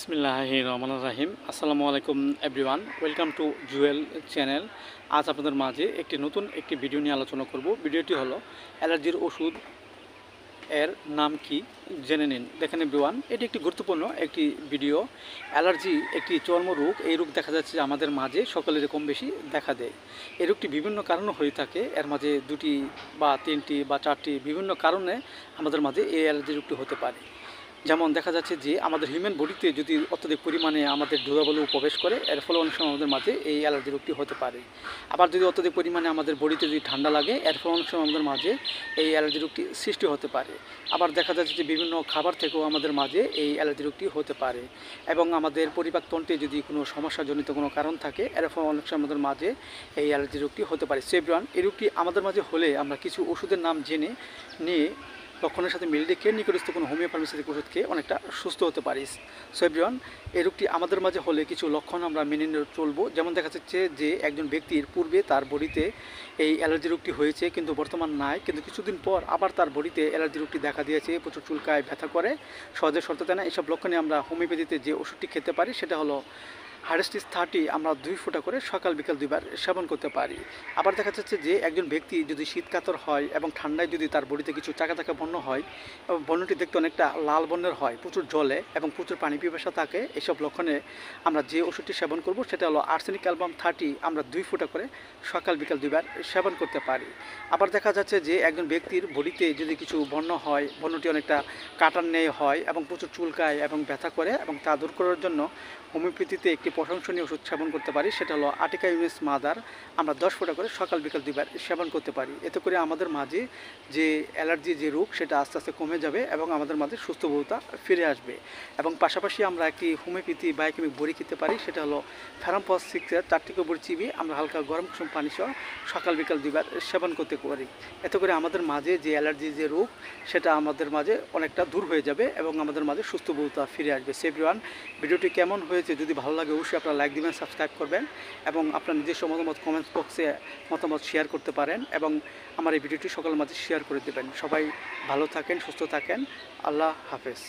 বিসমিল্লাহির রহমানির রহিম। আসসালামু আলাইকুম everyone, welcome to Jewel channel. আজ আপনাদের মাঝে নতুন একটি ভিডিও নিয়ে আলোচনা করব। ভিডিওটি হলো অ্যালার্জির ওষুধ এর নাম কি জেনে নিন। দেখেন এভরিওয়ান, এটি একটি গুরুত্বপূর্ণ একটি ভিডিও। অ্যালার্জি একটি চর্মরোগ। এই রোগ দেখা যাচ্ছে যে আমাদের মাঝে সকলের কম বেশি দেখা দেয়। এই রোগটি বিভিন্ন কারণে হয়ে থাকে। এর মাঝে দুটি বা তিনটি বা চারটি বিভিন্ন কারণে আমাদের মাঝে এই অ্যালার্জি রোগটি হতে পারে। যেমন দেখা যাচ্ছে যে আমাদের হিউম্যান বডিতে যদি অত্যধিক পরিমাণে আমাদের ধুলাবালু প্রবেশ করে, এর ফলে অনেক সময় আমাদের মাঝে এই অ্যালার্জি রোগটি হতে পারে। আবার যদি অত্যধিক পরিমাণে আমাদের বডিতে যদি ঠান্ডা লাগে, এর ফলে অনেক সময় আমাদের মাঝে এই অ্যালার্জি রোগটি সৃষ্টি হতে পারে। আবার দেখা যাচ্ছে যে বিভিন্ন খাবার থেকেও আমাদের মাঝে এই অ্যালার্জি রোগটি হতে পারে। এবং আমাদের পরিপাকতন্ত্রে যদি কোনো সমস্যাজনিত কোনো কারণ থাকে, এর ফলে অনেক সময় আমাদের মাঝে এই অ্যালার্জি রোগটি হতে পারে। সেভরান, এই রোগটি আমাদের মাঝে হলে আমরা কিছু ওষুধের নাম জেনে নিয়ে লক্ষণের সাথে মিল রেখে নিকটস্থ কোনো হোমিও ফার্মেসি থেকে ওষুধ খেয়ে অনেকটা সুস্থ হতে পারি। সো এভরিওয়ান, এই রোগটি আমাদের মাঝে হলে কিছু লক্ষণ আমরা মেনে নিয়ে চলবো। যেমন দেখা যাচ্ছে যে একজন ব্যক্তির পূর্বে তার বডিতে এই অ্যালার্জি রোগটি হয়েছে কিন্তু বর্তমান নাই, কিন্তু কিছুদিন পর আবার তার বডিতে অ্যালার্জি রোগটি দেখা দিয়েছে, প্রচুর চুলকায়, ব্যথা করে, সহজে সরতে না। এইসব লক্ষণে আমরা হোমিওপ্যাথিতে যে ওষুধটি খেতে পারি সেটা হলো হার্ডেস্টিস 30 আমরা 2 ফোঁটা করে সকাল বিকাল 2 বার সেবন করতে পারি। আবার দেখা যাচ্ছে যে একজন ব্যক্তি যদি শীতকাতর হয় এবং ঠান্ডায় যদি তার বডিতে কিছু চাকা চাকা বর্ণ হয় এবং বর্ণটি দেখতে অনেকটা লাল বর্ণের হয়, প্রচুর জলে এবং প্রচুর পানি পিপাসা থাকে, এসব লক্ষণে আমরা যে ওষুধটি সেবন করব সেটা হলো আর্সেনিক অ্যালবাম 30 আমরা 2 ফোঁটা করে সকাল বিকাল 2 বার সেবন করতে পারি। আবার দেখা যাচ্ছে যে একজন ব্যক্তির বডিতে যদি কিছু বর্ণ হয়, বর্ণটি অনেকটা কাটার ন্যায় হয় এবং প্রচুর চুলকায় এবং ব্যথা করে, এবং তা দূর করার জন্য হোমিওপ্যাথিতে একটি প্রশংসনীয় ওষুধ সেবন করতে পারি, সেটা হলো আটিকা ইউনিস মাদার আমরা 10 ফোঁটা করে সকাল বিকাল 2 বার সেবন করতে পারি। এতে করে আমাদের মাঝে যে অ্যালার্জি যে রোগ সেটা আস্তে আস্তে কমে যাবে এবং আমাদের মাঝে সুস্থবোধতা ফিরে আসবে। এবং পাশাপাশি আমরা একটি হোমিওপ্যাথি বায়োকেমিক বড়ি খেতে পারি, সেটা হলো ফেরামপস 6-এর 4টি করে বড়ি চিবিয়ে আমরা হালকা গরম কুসুম পানি সহ সকাল বিকাল 2 বার সেবন করতে পারি। এতে করে আমাদের মাঝে যে অ্যালার্জি যে রোগ সেটা আমাদের মাঝে অনেকটা দূর হয়ে যাবে এবং আমাদের মাঝে সুস্থবোধতা ফিরে আসবে। এভরিওয়ান, ভিডিওটি কেমন হয়েছে যদি ভালো লাগে অবশ্যই আপনারা লাইক দিবেন, সাবস্ক্রাইব করবেন এবং আপনার নিজস্ব মতামত কমেন্টস বক্সে মতামত শেয়ার করতে পারেন এবং আমার এই ভিডিওটি সকলের মাঝে শেয়ার করে দেবেন। সবাই ভালো থাকেন, সুস্থ থাকেন। আল্লাহ হাফেজ।